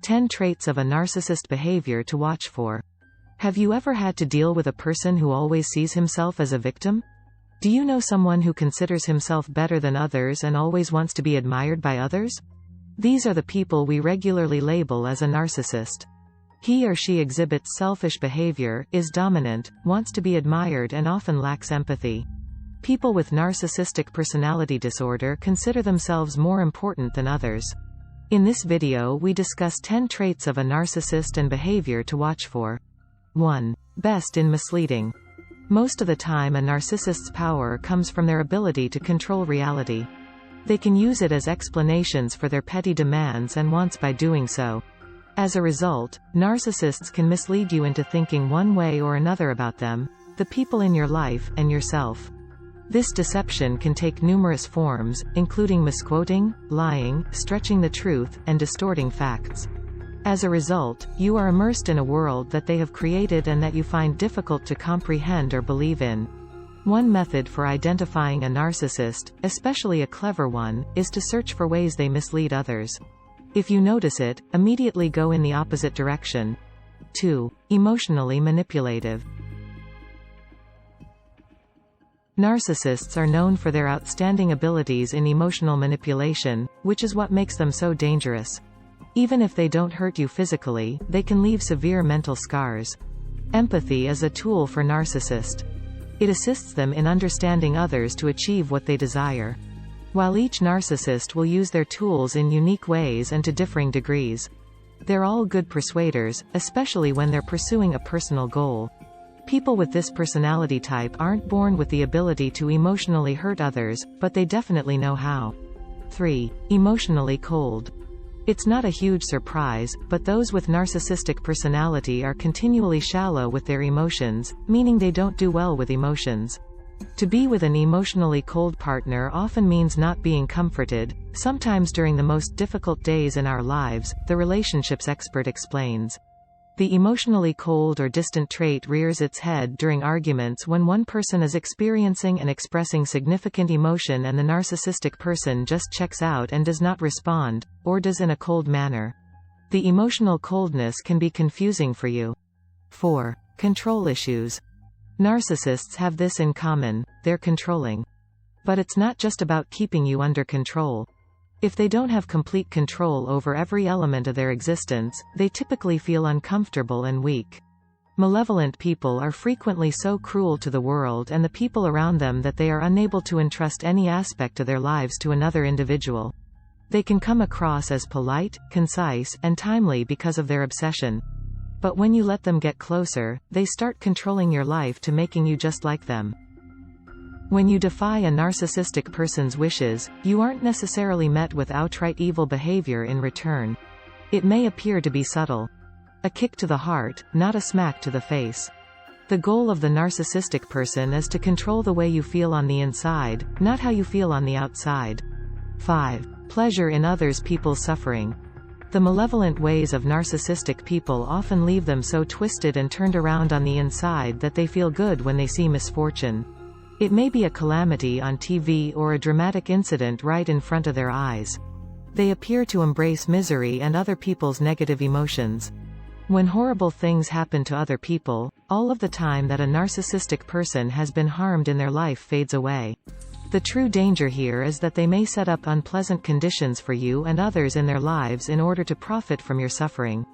10 traits of a narcissist behavior to watch for. Have you ever had to deal with a person who always sees himself as a victim? Do you know someone who considers himself better than others and always wants to be admired by others? These are the people we regularly label as a narcissist. He or she exhibits selfish behavior, is dominant, wants to be admired and often lacks empathy. People with narcissistic personality disorder consider themselves more important than others. In this video we discuss 10 traits of a narcissist and behavior to watch for. 1. Best in misleading. Most of the time a narcissist's power comes from their ability to control reality. They can use it as explanations for their petty demands and wants by doing so. As a result, narcissists can mislead you into thinking one way or another about them, the people in your life, and yourself. This deception can take numerous forms, including misquoting, lying, stretching the truth, and distorting facts. As a result, you are immersed in a world that they have created and that you find difficult to comprehend or believe in. One method for identifying a narcissist, especially a clever one, is to search for ways they mislead others. If you notice it, immediately go in the opposite direction. 2. Emotionally manipulative. Narcissists are known for their outstanding abilities in emotional manipulation, which is what makes them so dangerous. Even if they don't hurt you physically, they can leave severe mental scars. Empathy is a tool for narcissists. It assists them in understanding others to achieve what they desire. While each narcissist will use their tools in unique ways and to differing degrees. They're all good persuaders, especially when they're pursuing a personal goal. People with this personality type aren't born with the ability to emotionally hurt others, but they definitely know how. 3. Emotionally cold. It's not a huge surprise, but those with narcissistic personality are continually shallow with their emotions, meaning they don't do well with emotions. To be with an emotionally cold partner often means not being comforted, sometimes during the most difficult days in our lives, the relationships expert explains. The emotionally cold or distant trait rears its head during arguments when one person is experiencing and expressing significant emotion and the narcissistic person just checks out and does not respond, or does in a cold manner. The emotional coldness can be confusing for you. 4. Control issues. Narcissists have this in common: they're controlling. But it's not just about keeping you under control. If they don't have complete control over every element of their existence, they typically feel uncomfortable and weak. Malevolent people are frequently so cruel to the world and the people around them that they are unable to entrust any aspect of their lives to another individual. They can come across as polite, concise, and timely because of their obsession. But when you let them get closer, they start controlling your life to making you just like them. When you defy a narcissistic person's wishes, you aren't necessarily met with outright evil behavior in return. It may appear to be subtle. A kick to the heart, not a smack to the face. The goal of the narcissistic person is to control the way you feel on the inside, not how you feel on the outside. 5. Pleasure in others people's suffering. The malevolent ways of narcissistic people often leave them so twisted and turned around on the inside that they feel good when they see misfortune. It may be a calamity on TV or a dramatic incident right in front of their eyes. They appear to embrace misery and other people's negative emotions. When horrible things happen to other people, all of the time that a narcissistic person has been harmed in their life fades away. The true danger here is that they may set up unpleasant conditions for you and others in their lives in order to profit from your suffering.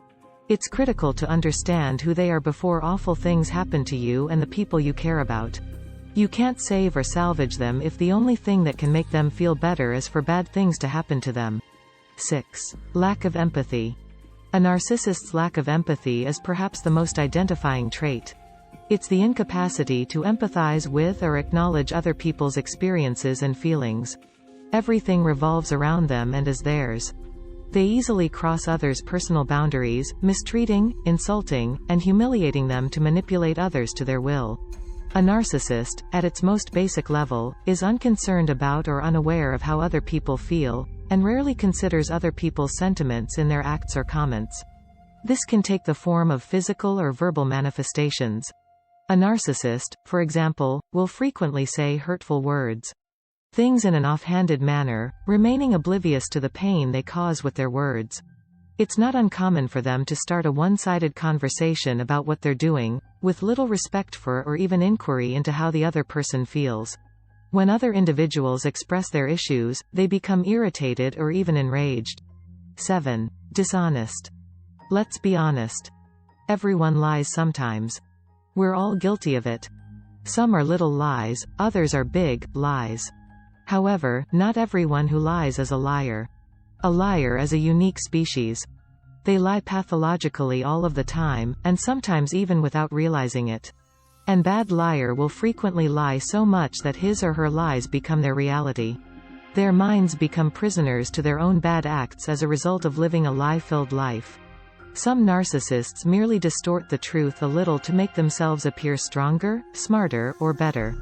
It's critical to understand who they are before awful things happen to you and the people you care about. You can't save or salvage them if the only thing that can make them feel better is for bad things to happen to them. 6. Lack of empathy. A narcissist's lack of empathy is perhaps the most identifying trait. It's the incapacity to empathize with or acknowledge other people's experiences and feelings. Everything revolves around them and is theirs. They easily cross others' personal boundaries, mistreating, insulting, and humiliating them to manipulate others to their will. A narcissist, at its most basic level, is unconcerned about or unaware of how other people feel, and rarely considers other people's sentiments in their acts or comments. This can take the form of physical or verbal manifestations. A narcissist, for example, will frequently say hurtful words. Things in an offhanded manner, remaining oblivious to the pain they cause with their words. It's not uncommon for them to start a one-sided conversation about what they're doing, with little respect for or even inquiry into how the other person feels. When other individuals express their issues, they become irritated or even enraged. 7. Dishonest. Let's be honest. Everyone lies sometimes. We're all guilty of it. Some are little lies, others are big lies. However, not everyone who lies is a liar. A liar is a unique species. They lie pathologically all of the time, and sometimes even without realizing it. An bad liar will frequently lie so much that his or her lies become their reality. Their minds become prisoners to their own bad acts as a result of living a lie-filled life. Some narcissists merely distort the truth a little to make themselves appear stronger, smarter, or better.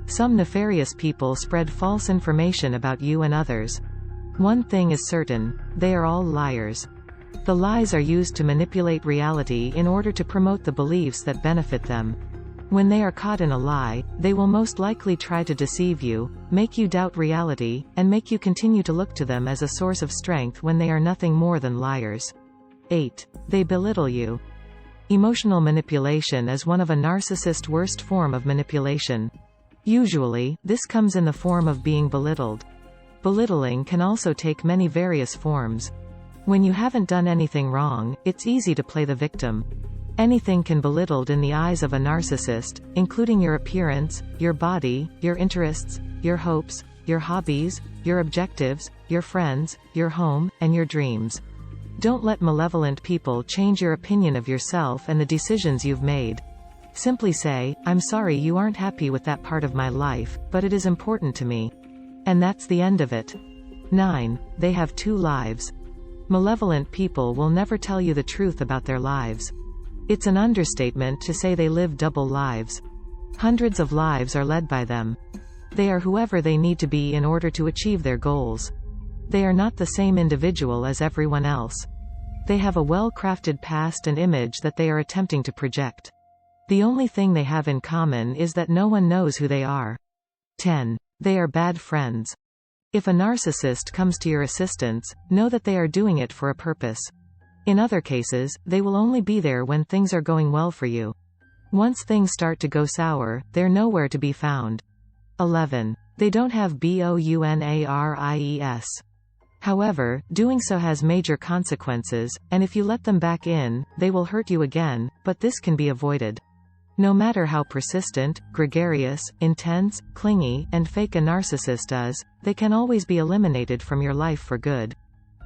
Some nefarious people spread false information about you and others. One thing is certain: they are all liars. The lies are used to manipulate reality in order to promote the beliefs that benefit them. When they are caught in a lie, they will most likely try to deceive you, make you doubt reality, and make you continue to look to them as a source of strength when they are nothing more than liars. 8. They belittle you. Emotional manipulation is one of a narcissist's worst form of manipulation. Usually, this comes in the form of being belittled. Belittling can also take many various forms. When you haven't done anything wrong, it's easy to play the victim. Anything can be belittled in the eyes of a narcissist, including your appearance, your body, your interests, your hopes, your hobbies, your objectives, your friends, your home, and your dreams. Don't let malevolent people change your opinion of yourself and the decisions you've made. Simply say, "I'm sorry you aren't happy with that part of my life, but it is important to me." And that's the end of it. 9. They have two lives. Malevolent people will never tell you the truth about their lives. It's an understatement to say they live double lives. Hundreds of lives are led by them. They are whoever they need to be in order to achieve their goals. They are not the same individual as everyone else. They have a well-crafted past and image that they are attempting to project. The only thing they have in common is that no one knows who they are. 10. They are bad friends. If a narcissist comes to your assistance, know that they are doing it for a purpose. In other cases, they will only be there when things are going well for you. Once things start to go sour, they're nowhere to be found. 11. They don't have boundaries. However, doing so has major consequences, and if you let them back in, they will hurt you again, but this can be avoided. No matter how persistent, gregarious, intense, clingy, and fake a narcissist is, they can always be eliminated from your life for good.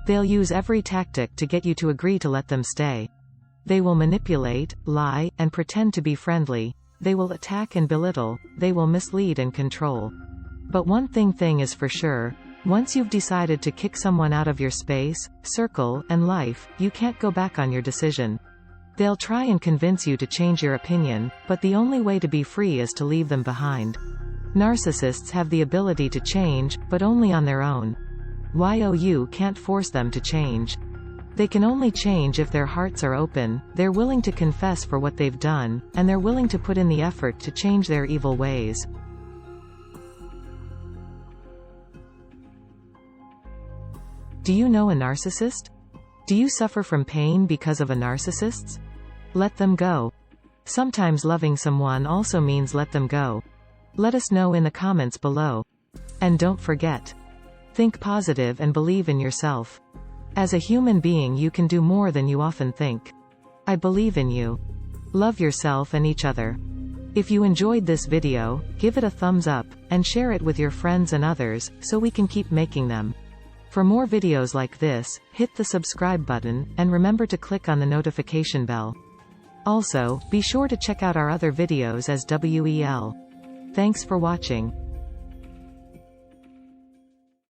They'll use every tactic to get you to agree to let them stay. They will manipulate, lie, and pretend to be friendly. They will attack and belittle. They will mislead and control. But one thing is for sure: once you've decided to kick someone out of your space, circle, and life, you can't go back on your decision. They'll try and convince you to change your opinion, but the only way to be free is to leave them behind. Narcissists have the ability to change, but only on their own. You can't force them to change. They can only change if their hearts are open, they're willing to confess for what they've done, and they're willing to put in the effort to change their evil ways. Do you know a narcissist? Do you suffer from pain because of a narcissist? Let them go. Sometimes loving someone also means let them go. Let us know in the comments below. And don't forget, think positive and believe in yourself. As a human being, you can do more than you often think. I believe in you. Love yourself and each other. If you enjoyed this video, give it a thumbs up, and share it with your friends and others, so we can keep making them. For more videos like this, hit the subscribe button, and remember to click on the notification bell. Also, be sure to check out our other videos as well. Thanks for watching.